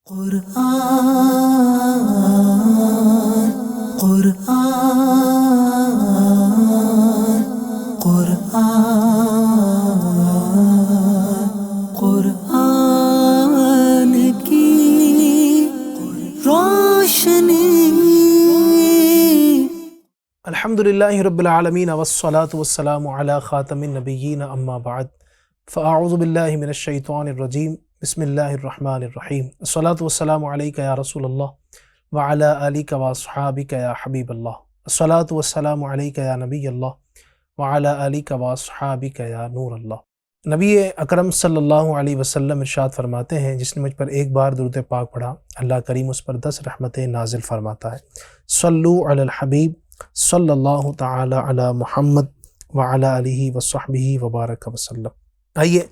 قرآن قرآن قرآن قرآن کی روشنی۔ الحمدللہ رب العالمین والصلاة والسلام علی خاتم النبیین اما بعد فاعوذ باللہ من الشیطان الرجیم بسم اللہ الرحمن الرحیم الصلاة والسلام علیک یا رسول اللہ وعلی آلک واصحابک یا حبیب اللہ الصلاة والسلام علیک یا نبی اللہ وعلی آلک واصحابک یا نور اللہ۔ نبی اکرم صلی اللہ علیہ وسلم ارشاد فرماتے ہیں، جس نے مجھ پر ایک بار درود پاک پڑھا اللہ کریم اس پر 10 رحمتیں نازل فرماتا ہے۔ صلو علی الحبیب صلی اللہ تعالی علی محمد وعلی آلہ وصحبہ وبارک وسلم۔ آئیے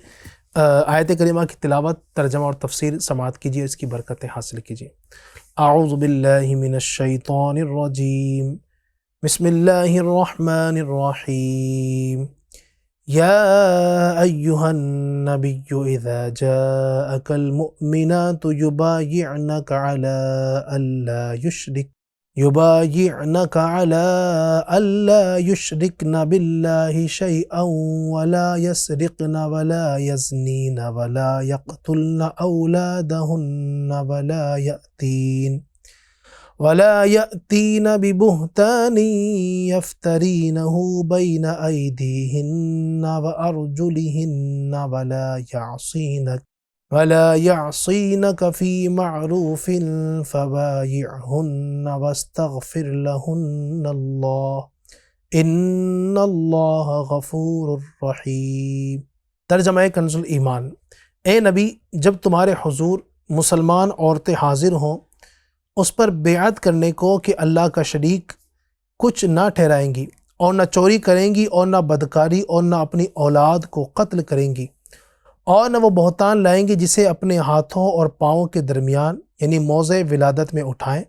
آیت کریمہ کی تلاوت، ترجمہ اور تفسیر سماعت کیجیے، اس کی برکتیں حاصل کیجیے۔ اعوذ باللہ من الشیطان الرجیم بسم اللہ الرحمن الرحیم۔ یا ایہا النبی اذا جاءک المؤمنات یبایعنک علی ألا يشركن بالله شيئا ولا يسرقن ولا يزنين ولا يقتلن أولادهن ولا يأتين ببهتان يفترينه بين أيديهن وأرجلهن ولا يعصينك في معروف فبايعهن واستغفر لهن الله ان اللہ غفور رحیم۔ ترجمہ کنز الایمان۔ اے نبی، جب تمہارے حضور مسلمان عورتیں حاضر ہوں اس پر بیعت کرنے کو کہ اللہ کا شریک کچھ نہ ٹھہرائیں گی، اور نہ چوری کریں گی، اور نہ بدکاری، اور نہ اپنی اولاد کو قتل کریں گی، اور نہ وہ بہتان لائیں گے جسے اپنے ہاتھوں اور پاؤں کے درمیان یعنی موضع ولادت میں اٹھائیں،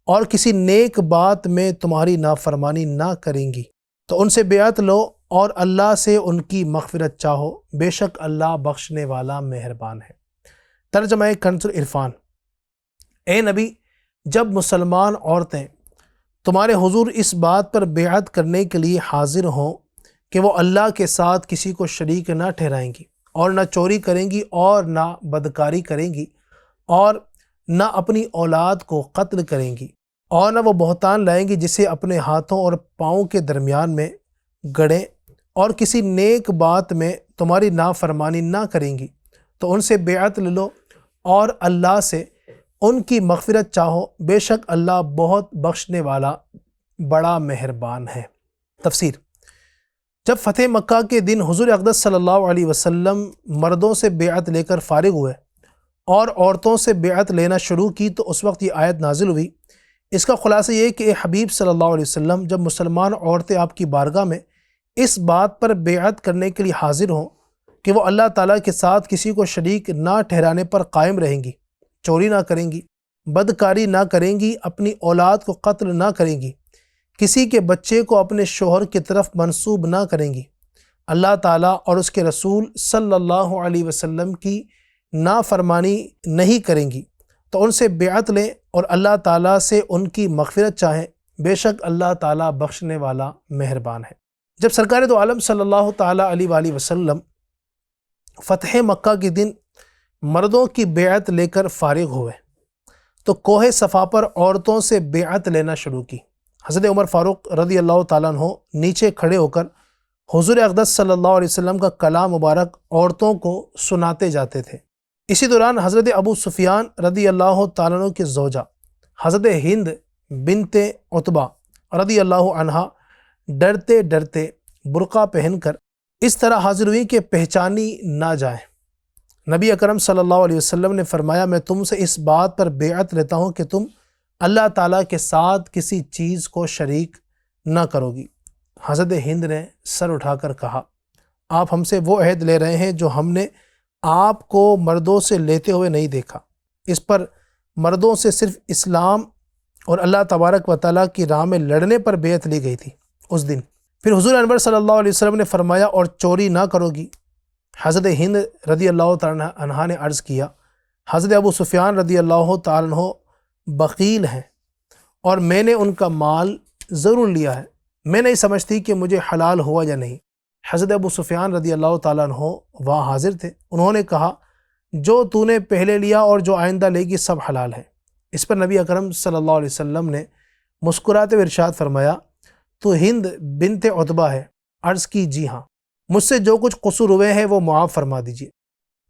اور کسی نیک بات میں تمہاری نافرمانی نہ کریں گی، تو ان سے بیعت لو اور اللہ سے ان کی مغفرت چاہو، بے شک اللہ بخشنے والا مہربان ہے۔ ترجمہ کنز العرفان۔ اے نبی، جب مسلمان عورتیں تمہارے حضور اس بات پر بیعت کرنے کے لیے حاضر ہوں کہ وہ اللہ کے ساتھ کسی کو شریک نہ ٹھہرائیں گی، اور نہ چوری کریں گی، اور نہ بدکاری کریں گی، اور نہ اپنی اولاد کو قتل کریں گی، اور نہ وہ بہتان لائیں گی جسے اپنے ہاتھوں اور پاؤں کے درمیان میں گڑیں، اور کسی نیک بات میں تمہاری نافرمانی نہ کریں گی، تو ان سے بیعت لے لو اور اللہ سے ان کی مغفرت چاہو، بے شک اللہ بہت بخشنے والا بڑا مہربان ہے۔ تفسیر۔ جب فتح مکہ کے دن حضور اقدس صلی اللہ علیہ وسلم مردوں سے بیعت لے کر فارغ ہوئے اور عورتوں سے بیعت لینا شروع کی تو اس وقت یہ آیت نازل ہوئی۔ اس کا خلاصہ یہ کہ اے حبیب صلی اللہ علیہ وسلم، جب مسلمان عورتیں آپ کی بارگاہ میں اس بات پر بیعت کرنے کے لیے حاضر ہوں کہ وہ اللہ تعالیٰ کے ساتھ کسی کو شریک نہ ٹھہرانے پر قائم رہیں گی، چوری نہ کریں گی، بدکاری نہ کریں گی، اپنی اولاد کو قتل نہ کریں گی، کسی کے بچے کو اپنے شوہر کی طرف منسوب نہ کریں گی، اللہ تعالیٰ اور اس کے رسول صلی اللہ علیہ وسلم کی نافرمانی نہیں کریں گی، تو ان سے بیعت لیں اور اللہ تعالیٰ سے ان کی مغفرت چاہیں، بے شک اللہ تعالیٰ بخشنے والا مہربان ہے۔ جب سرکار دو عالم صلی اللہ تعالیٰ علیہ وآلہ وسلم فتح مکہ کے دن مردوں کی بیعت لے کر فارغ ہوئے تو کوہ صفا پر عورتوں سے بیعت لینا شروع کی۔ حضرت عمر فاروق رضی اللہ تعالیٰ عنہ نیچے کھڑے ہو کر حضور اقدس صلی اللہ علیہ وسلم کا کلام مبارک عورتوں کو سناتے جاتے تھے۔ اسی دوران حضرت ابو سفیان رضی اللہ تعالیٰ عنہ کی زوجہ حضرت ہند بنت عتبہ رضی اللہ عنہا ڈرتے ڈرتے برقع پہن کر اس طرح حاضر ہوئی کہ پہچانی نہ جائیں۔ نبی اکرم صلی اللہ علیہ وسلم نے فرمایا، میں تم سے اس بات پر بیعت لیتا ہوں کہ تم اللہ تعالیٰ کے ساتھ کسی چیز کو شریک نہ کرو گی۔ حضرت ہند نے سر اٹھا کر کہا، آپ ہم سے وہ عہد لے رہے ہیں جو ہم نے آپ کو مردوں سے لیتے ہوئے نہیں دیکھا۔ اس پر مردوں سے صرف اسلام اور اللہ تبارک و تعالیٰ کی راہ میں لڑنے پر بیعت لی گئی تھی اس دن۔ پھر حضور انور صلی اللہ علیہ وسلم نے فرمایا، اور چوری نہ کرو گی۔ حضرت ہند رضی اللہ تعالیٰ عنہا نے عرض کیا، حضرت ابو سفیان رضی اللہ تعالیٰ عنہ بخیل ہیں اور میں نے ان کا مال ضرور لیا ہے، میں نہیں سمجھتی کہ مجھے حلال ہوا یا نہیں۔ حضرت ابو سفیان رضی اللہ تعالیٰ عنہ وہاں حاضر تھے، انہوں نے کہا جو تو نے پہلے لیا اور جو آئندہ لے گی سب حلال ہے۔ اس پر نبی اکرم صلی اللہ علیہ وسلم نے مسکراتے ہوئے ارشاد فرمایا تو ہند بنت عتبہ ہے؟ عرض کی جی ہاں، مجھ سے جو کچھ قصور ہوئے ہیں وہ معاف فرما دیجیے۔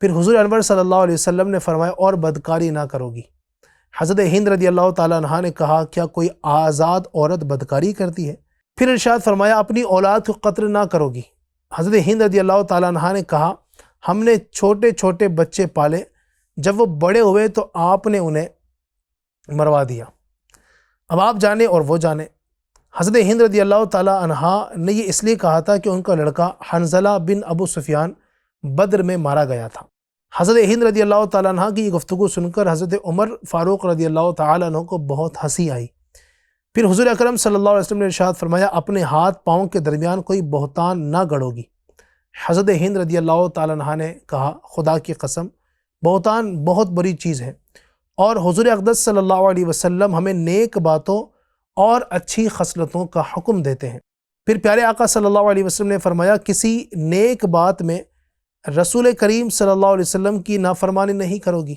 پھر حضور انور صلی اللہ علیہ وسلم نے فرمایا اور بدکاری نہ کرو گی۔ حضرت ہند رضی اللہ تعالیٰ عنہ نے کہا کیا کوئی آزاد عورت بدکاری کرتی ہے؟ پھر ارشاد فرمایا اپنی اولاد کو قتل نہ کرو گی۔ حضرت ہند رضی اللہ تعالیٰ عنہ نے کہا ہم نے چھوٹے چھوٹے بچے پالے، جب وہ بڑے ہوئے تو آپ نے انہیں مروا دیا، اب آپ جانے اور وہ جانے۔ حضرت ہند رضی اللہ تعالیٰ عنہ نے یہ اس لیے کہا تھا کہ ان کا لڑکا حنظلہ بن ابو سفیان بدر میں مارا گیا تھا۔ حضرت ہند رضی اللہ تعالیٰ عنہ کی یہ گفتگو سن کر حضرت عمر فاروق رضی اللہ تعالیٰ عنہ کو بہت ہنسی آئی۔ پھر حضور اکرم صلی اللہ علیہ وسلم نے ارشاد فرمایا اپنے ہاتھ پاؤں کے درمیان کوئی بہتان نہ گڑو گی۔ حضرت ہند رضی اللہ تعالیٰ عنہ نے کہا خدا کی قسم بہتان بہت بری چیز ہے، اور حضور اقدس صلی اللہ علیہ وسلم ہمیں نیک باتوں اور اچھی خصلتوں کا حکم دیتے ہیں۔ پھر پیارے آقا صلی اللہ علیہ وسلم نے فرمایا کسی نیک بات میں رسول کریم صلی اللہ علیہ وسلم کی نافرمانی نہیں کرو گی۔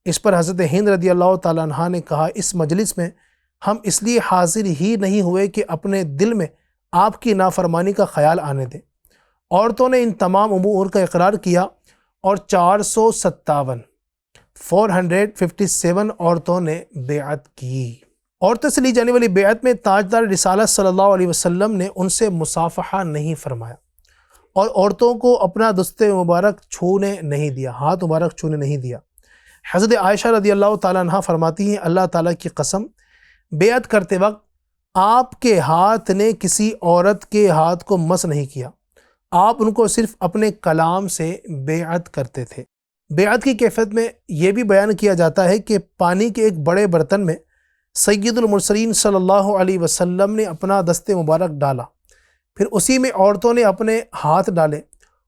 اس پر حضرت ہند رضی اللہ تعالیٰ عنہ نے کہا اس مجلس میں ہم اس لیے حاضر ہی نہیں ہوئے کہ اپنے دل میں آپ کی نافرمانی کا خیال آنے دیں۔ عورتوں نے ان تمام امور کا اقرار کیا اور 457 عورتوں نے بیعت کی۔ عورتوں سے لی جانے والی بیعت میں تاجدار رسالت صلی اللہ علیہ وسلم نے ان سے مصافحہ نہیں فرمایا اور عورتوں کو اپنا دست مبارک چھونے نہیں دیا، ہاتھ مبارک چھونے نہیں دیا۔ حضرت عائشہ رضی اللہ تعالیٰ عنہ فرماتی ہیں اللہ تعالیٰ کی قسم بیعت کرتے وقت آپ کے ہاتھ نے کسی عورت کے ہاتھ کو مس نہیں کیا، آپ ان کو صرف اپنے کلام سے بیعت کرتے تھے۔ بیعت کی کیفیت میں یہ بھی بیان کیا جاتا ہے کہ پانی کے ایک بڑے برتن میں سید المرسلین صلی اللہ علیہ وسلم نے اپنا دست مبارک ڈالا، پھر اسی میں عورتوں نے اپنے ہاتھ ڈالے،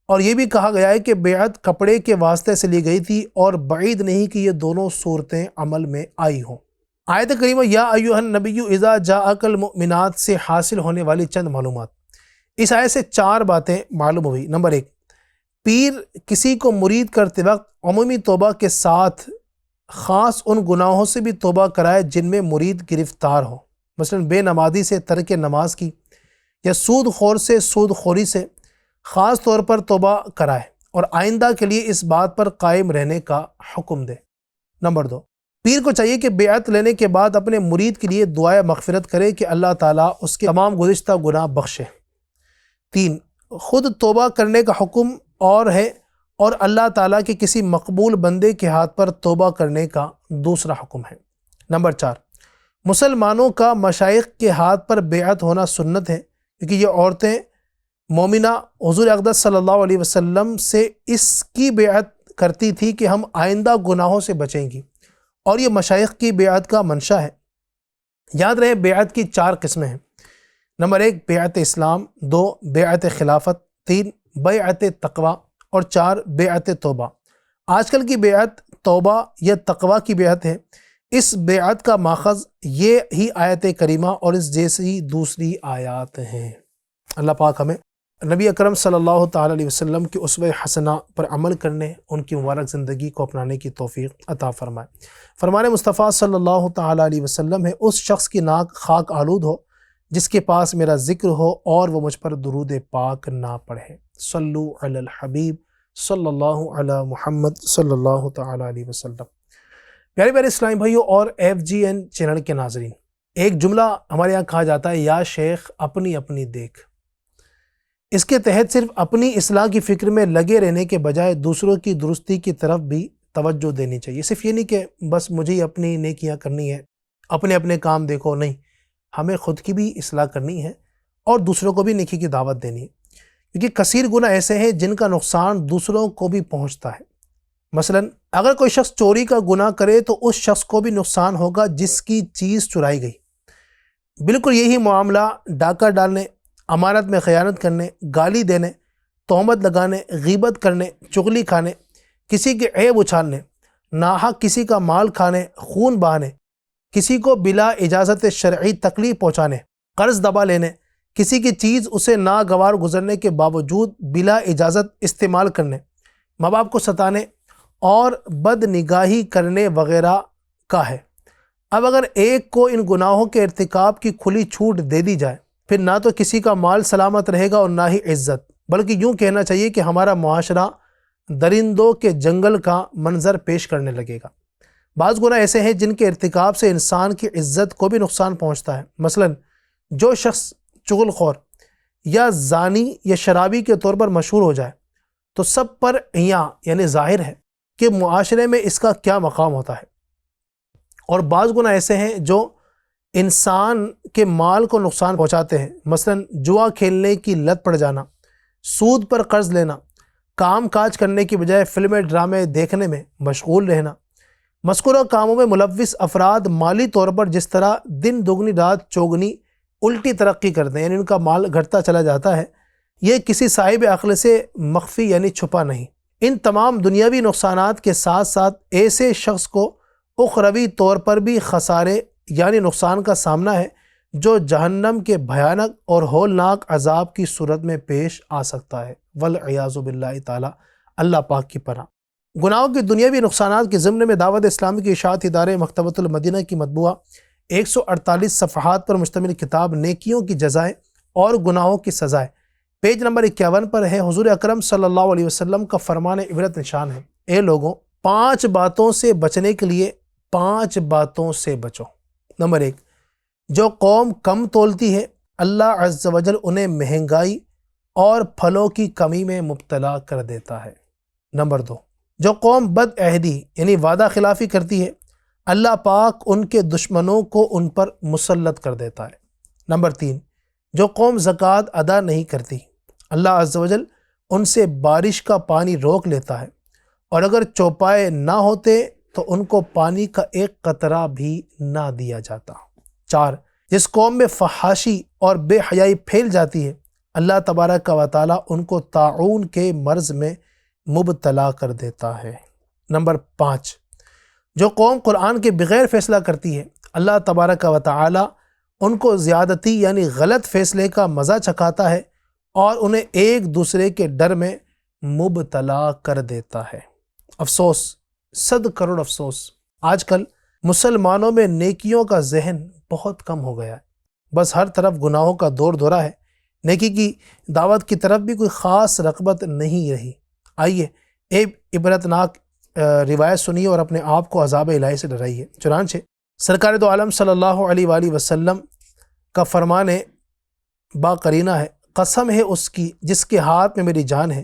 اور یہ بھی کہا گیا ہے کہ بیعت کپڑے کے واسطے سے لی گئی تھی اور بعید نہیں کہ یہ دونوں صورتیں عمل میں آئی ہوں۔ آیت کریمہ یا ایھا النبی اذا جاءک المؤمنات سے حاصل ہونے والی چند معلومات۔ اس آیت سے 4 باتیں معلوم ہوئی۔ نمبر 1، پیر کسی کو مرید کرتے وقت عمومی توبہ کے ساتھ خاص ان گناہوں سے بھی توبہ کرائے جن میں مرید گرفتار ہو، مثلا بے نمازی سے ترک نماز کی، یا سود خور سے سود خوری سے خاص طور پر توبہ کرائے، اور آئندہ کے لیے اس بات پر قائم رہنے کا حکم دے۔ نمبر 2، پیر کو چاہیے کہ بیعت لینے کے بعد اپنے مرید کے لیے دعائے مغفرت کرے کہ اللہ تعالیٰ اس کے تمام گزشتہ گناہ بخشے۔ 3، خود توبہ کرنے کا حکم اور ہے اور اللہ تعالیٰ کے کسی مقبول بندے کے ہاتھ پر توبہ کرنے کا دوسرا حکم ہے۔ نمبر 4، مسلمانوں کا مشائخ کے ہاتھ پر بیعت ہونا سنت ہے، کیونکہ یہ عورتیں مومنہ حضور اقدس صلی اللہ علیہ وسلم سے اس کی بیعت کرتی تھی کہ ہم آئندہ گناہوں سے بچیں گی، اور یہ مشائخ کی بیعت کا منشا ہے۔ یاد رہے بیعت کی 4 قسمیں ہیں۔ نمبر 1 بیعت اسلام، 2 بیعت خلافت، 3 بیعت تقوی، اور 4 بیعت توبہ۔ آج کل کی بیعت توبہ یا تقوی کی بیعت ہے۔ اس بیعت کا ماخذ یہ ہی آیت کریمہ اور اس جیسی دوسری آیات ہیں۔ اللہ پاک ہمیں نبی اکرم صلی اللہ تعالیٰ علیہ وسلم کی اسوہ حسنہ پر عمل کرنے، ان کی مبارک زندگی کو اپنانے کی توفیق عطا فرمائے۔ فرمان مصطفیٰ صلی اللہ تعالیٰ علیہ وسلم ہے اس شخص کی ناک خاک آلود ہو جس کے پاس میرا ذکر ہو اور وہ مجھ پر درود پاک نہ پڑھے۔ صلو علی الحبیب صلی اللہ علی محمد صلی اللہ تعالیٰ علیہ وسلم۔ پیارے پیارے اسلامی بھائیوں اور FGN چینل کے ناظرین، ایک جملہ ہمارے یہاں کہا جاتا ہے یا شیخ اپنی اپنی دیکھ۔ اس کے تحت صرف اپنی اصلاح کی فکر میں لگے رہنے کے بجائے دوسروں کی درستی کی طرف بھی توجہ دینی چاہیے۔ صرف یہ نہیں کہ بس مجھے ہی اپنی نیکیاں کرنی ہے، اپنے اپنے کام دیکھو، نہیں، ہمیں خود کی بھی اصلاح کرنی ہے اور دوسروں کو بھی نیکی کی دعوت دینی ہے، کیونکہ کثیر گناہ ایسے ہیں جن کا نقصان دوسروں کو بھی پہنچتا ہے۔ مثلا اگر کوئی شخص چوری کا گناہ کرے تو اس شخص کو بھی نقصان ہوگا جس کی چیز چرائی گئی۔ بالکل یہی معاملہ ڈاکہ ڈالنے، امانت میں خیانت کرنے، گالی دینے، تہمت لگانے، غیبت کرنے، چغلی کھانے، کسی کے عیب اچھالنے، ناحق کسی کا مال کھانے، خون بہانے، کسی کو بلا اجازت شرعی تکلیف پہنچانے، قرض دبا لینے، کسی کی چیز اسے ناگوار گزرنے کے باوجود بلا اجازت استعمال کرنے، ماں باپ کو ستانے اور بد نگاہی کرنے وغیرہ کا ہے۔ اب اگر ایک کو ان گناہوں کے ارتکاب کی کھلی چھوٹ دے دی جائے، پھر نہ تو کسی کا مال سلامت رہے گا اور نہ ہی عزت، بلکہ یوں کہنا چاہیے کہ ہمارا معاشرہ درندوں کے جنگل کا منظر پیش کرنے لگے گا۔ بعض گناہ ایسے ہیں جن کے ارتکاب سے انسان کی عزت کو بھی نقصان پہنچتا ہے۔ مثلا جو شخص چغل خور یا زانی یا شرابی کے طور پر مشہور ہو جائے تو سب پر عیاں یعنی ظاہر ہے کہ معاشرے میں اس کا کیا مقام ہوتا ہے۔ اور بعض گناہ ایسے ہیں جو انسان کے مال کو نقصان پہنچاتے ہیں۔ مثلا جوا کھیلنے کی لت پڑ جانا، سود پر قرض لینا، کام کاج کرنے کی بجائے فلمیں ڈرامے دیکھنے میں مشغول رہنا۔ مذکورہ کاموں میں ملوث افراد مالی طور پر جس طرح دن دگنی رات چوگنی الٹی ترقی کرتے ہیں، یعنی ان کا مال گھٹتا چلا جاتا ہے، یہ کسی صاحب عقل سے مخفی یعنی چھپا نہیں۔ ان تمام دنیاوی نقصانات کے ساتھ ساتھ ایسے شخص کو اخروی طور پر بھی خسارے یعنی نقصان کا سامنا ہے جو جہنم کے بھیانک اور ہولناک عذاب کی صورت میں پیش آ سکتا ہے، والعیاذ باللہ تعالی، اللہ پاک کی پناہ۔ گناہوں کی دنیاوی نقصانات کے ضمن میں دعوت اسلامی کی اشاعتی ادارے مکتبۃ المدینہ کی مطبوعہ 148 صفحات پر مشتمل کتاب نیکیوں کی جزائیں اور گناہوں کی سزائیں پیج نمبر 51 پر ہے۔ حضور اکرم صلی اللہ علیہ وسلم کا فرمان عبرت نشان ہے، اے لوگوں، 5 باتوں سے بچنے کے لیے 5 باتوں سے بچو۔ نمبر 1، جو قوم کم تولتی ہے اللہ عز و جل انہیں مہنگائی اور پھلوں کی کمی میں مبتلا کر دیتا ہے۔ نمبر 2، جو قوم بد عہدی یعنی وعدہ خلافی کرتی ہے اللہ پاک ان کے دشمنوں کو ان پر مسلط کر دیتا ہے۔ نمبر 3، جو قوم زکوٰۃ ادا نہیں کرتی اللہ عز و جل ان سے بارش کا پانی روک لیتا ہے، اور اگر چوپائے نہ ہوتے تو ان کو پانی کا ایک قطرہ بھی نہ دیا جاتا۔ 4، جس قوم میں فحاشی اور بے حیائی پھیل جاتی ہے اللہ تبارک و تعالیٰ ان کو طاعون کے مرض میں مبتلا کر دیتا ہے۔ نمبر 5، جو قوم قرآن کے بغیر فیصلہ کرتی ہے اللہ تبارک و تعالیٰ ان کو زیادتی یعنی غلط فیصلے کا مزہ چکھاتا ہے اور انہیں ایک دوسرے کے ڈر میں مبتلا کر دیتا ہے۔ افسوس، 100 کروڑ افسوس، آج کل مسلمانوں میں نیکیوں کا ذہن بہت کم ہو گیا ہے، بس ہر طرف گناہوں کا دور دورہ ہے، نیکی کی دعوت کی طرف بھی کوئی خاص رغبت نہیں رہی۔ آئیے ایک عبرتناک روایت سنیے اور اپنے آپ کو عذاب الہی سے ڈرائیے۔ چنانچہ سرکار دو عالم صلی اللہ علیہ وآلہ وسلم کا فرمان با قرینہ ہے، قسم ہے اس کی جس کے ہاتھ میں میری جان ہے،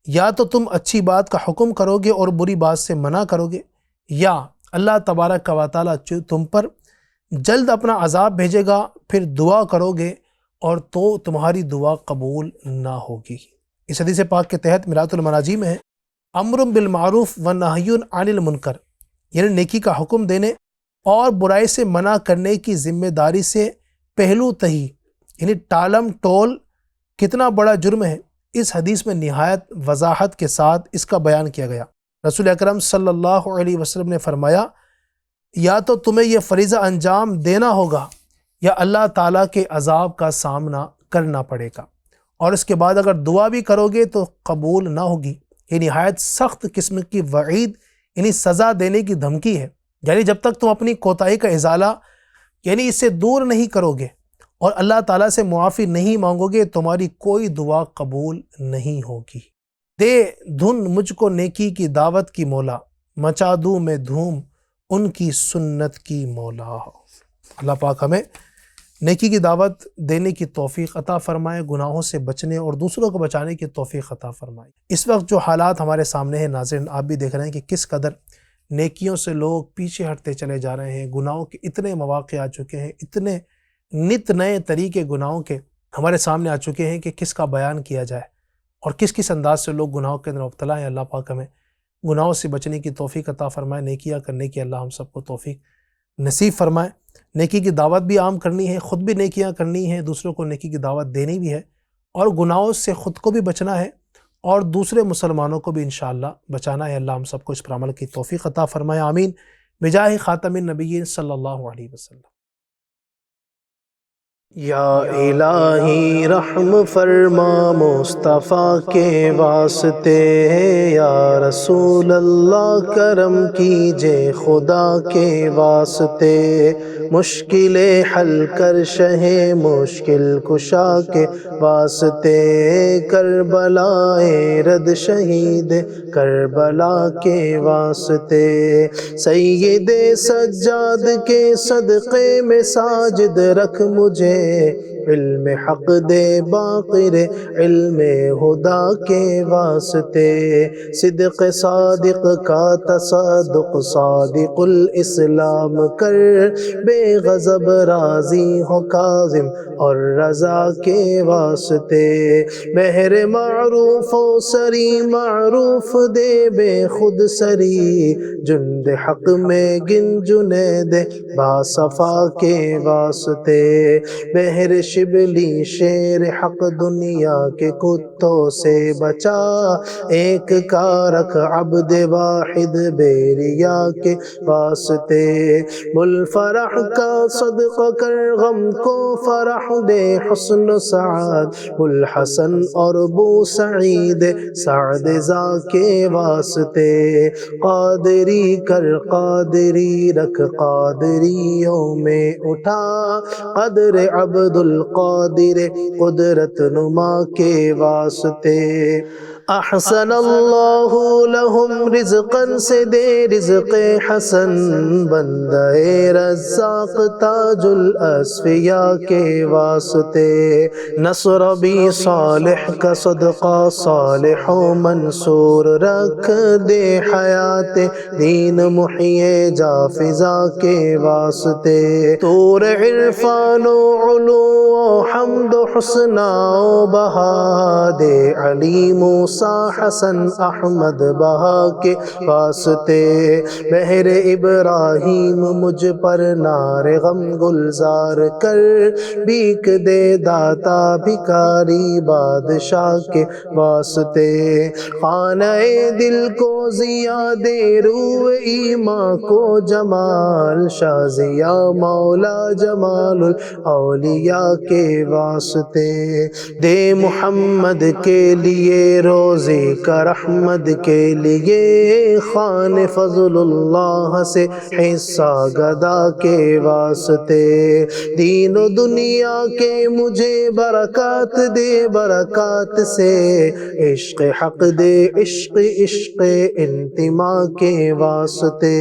یا تو تم اچھی بات کا حکم کرو گے اور بری بات سے منع کرو گے، یا اللہ تبارک و تعالیٰ تم پر جلد اپنا عذاب بھیجے گا، پھر دعا کرو گے اور تو تمہاری دعا قبول نہ ہوگی۔ اس حدیث پاک کے تحت مرآت المناجی میں ہے، امر بالمعروف و نہی عن المنکر، یعنی نیکی کا حکم دینے اور برائی سے منع کرنے کی ذمہ داری سے پہلو تہی یعنی ٹالم ٹول کتنا بڑا جرم ہے، اس حدیث میں نہایت وضاحت کے ساتھ اس کا بیان کیا گیا۔ رسول اکرم صلی اللہ علیہ وسلم نے فرمایا، یا تو تمہیں یہ فریضہ انجام دینا ہوگا یا اللہ تعالیٰ کے عذاب کا سامنا کرنا پڑے گا، اور اس کے بعد اگر دعا بھی کرو گے تو قبول نہ ہوگی۔ یہ نہایت سخت قسم کی وعید یعنی سزا دینے کی دھمکی ہے، یعنی جب تک تم اپنی کوتاہی کا ازالہ یعنی اس سے دور نہیں کرو گے اور اللہ تعالیٰ سے معافی نہیں مانگو گے تمہاری کوئی دعا قبول نہیں ہوگی۔ دے دھن مجھ کو نیکی کی دعوت کی مولا، مچا دوں میں دھوم ان کی سنت کی مولا۔ اللہ پاک ہمیں نیکی کی دعوت دینے کی توفیق عطا فرمائے، گناہوں سے بچنے اور دوسروں کو بچانے کی توفیق عطا فرمائے۔ اس وقت جو حالات ہمارے سامنے ہیں ناظرین، آپ بھی دیکھ رہے ہیں کہ کس قدر نیکیوں سے لوگ پیچھے ہٹتے چلے جا رہے ہیں، گناہوں کے اتنے مواقع آ چکے ہیں، اتنے نت نئے طریقے گناہوں کے ہمارے سامنے آ چکے ہیں کہ کس کا بیان کیا جائے اور کس کس انداز سے لوگ گناہوں کے اندر مبتلا ہیں۔ اللہ پاک ہمیں گناہوں سے بچنے کی توفیق عطا فرمائے، نیکیاں کرنے کی اللہ ہم سب کو توفیق نصیب فرمائے۔ نیکی کی دعوت بھی عام کرنی ہے، خود بھی نیکیاں کرنی ہیں، دوسروں کو نیکی کی دعوت دینی بھی ہے، اور گناہوں سے خود کو بھی بچنا ہے اور دوسرے مسلمانوں کو بھی انشاءاللہ بچانا ہے۔ اللہ ہم سب کو اس پر عمل کی توفیق عطا فرمائے، آمین، بجاہ خاتم النبیین صلی اللہ علیہ وسلم۔ یا الہی رحم فرما مصطفیٰ کے واسطے، یا رسول اللہ کرم کیجے خدا کے واسطے، مشکل حل کر شہ مشکل کشا کے واسطے، کربلائے رد شہید کربلا کے واسطے، سید سجاد کے صدقے میں ساجد رکھ مجھے، علم حق دے باقر علم خدا کے واسطے، صدق صادق کا تصدق صادق الاسلام کر، بے غضب راضی ہو کاظم اور رضا کے واسطے، مہر معروف و سری معروف دے بے خود سری، جند حق میں گن جنید باصفا کے واسطے، بہر شبلی شیر حق دنیا کے کتوں سے بچا، ایک کارک عبد واحد بیریا کے واسطے، بلفرح کا صدقہ کر غم کو فرح دے حسن و سعاد، بلحسن اور بو سعید سعد زا کے واسطے، قادری کر قادری رکھ قادریوں میں اٹھا، قدر عبد القادر قدرت نما کے واسطے، احسن اللہ لہم رزقا سے دے رزق حسن، بندہ رزاق تاج الاسفیاء کے واسطے، نصر بھی صالح کا صدقہ صالح و منصور رکھ دے، حیات دین محیے جا فضا کے واسطے، طور عرفان و علو و حمد و حسنہ و بہا دے، علی موسیٰ حسن احمد بہا کے واسطے، بہر ابراہیم مجھ پر نار غم گلزار کر، بھیک دے داتا بھکاری بادشاہ کے واسطے، خانہ دل کو ضیا دے روح ایمان کو جمال، شاہ ضیا مولا جمال الاولیاء کے واسطے، دے محمد کے لیے روزے کا رحمت کے لیے، خان فضل اللہ سے حصہ گدا کے واسطے، دین و دنیا کے مجھے برکات دے، برکات سے عشق حق دے، عشق عشق انتما کے واسطے،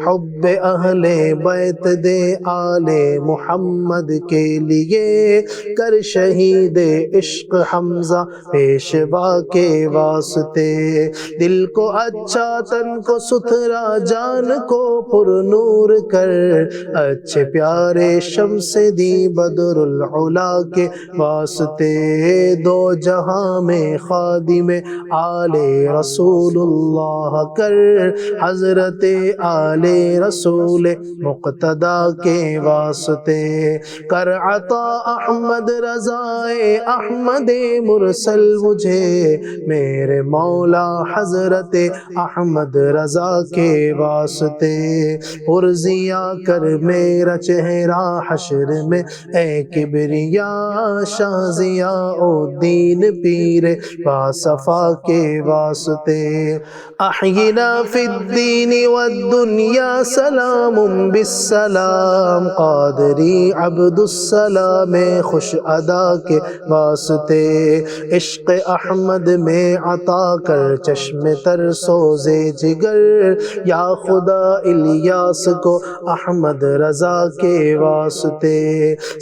حب اہل بیت دے آل محمد کے لیے، کر شہید عشق حمزہ پیشوا کے واسطے، دل کو اچھا تن کو ستھرا جان کو پر نور کر، اچھے پیارے شمس دی بدر العلا کے واسطے، دو جہاں میں خادم آل رسول اللہ کر، حضرت آل رسول مقتدی کے واسطے، کر عطا احمد رضا احمد مرسل مجھے، میرے مولا حضرت احمد رضا کے واسطے، پرزیا کر میرا چہرہ حشر میں اے کبریا، شاہ ضیاء الدین پیر باصفا کے واسطے، احینا فی الدین والدنیا سلام بالسلام، قادری عبد السلام خوش ادا کے واسطے، عشق احمد میں عطا کر چشم تر سوزے جگر، یا خدا الیاس کو احمد رضا کے واسطے،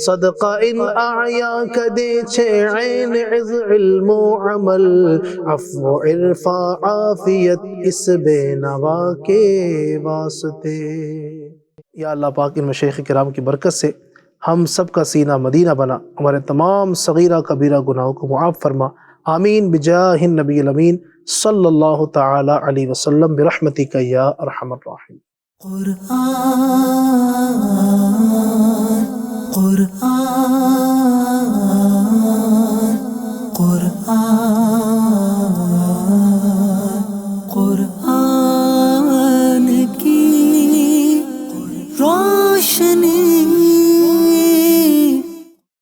صدقہ ان اعیا کا دے چھے عین عز علم و عمل، عفو عرفا عافیت اس بے نوا کے واسطے۔ یا اللہ پاک ان مشایخ کرام کی برکت سے ہم سب کا سینہ مدینہ بنا، ہمارے تمام صغیرہ کبیرہ گناہوں کو معاف فرما، آمین بجاہ النبی الامین صلی اللہ تعالی علیہ وسلم برحمتک یا ارحم الراحمین۔ قرآن روشنی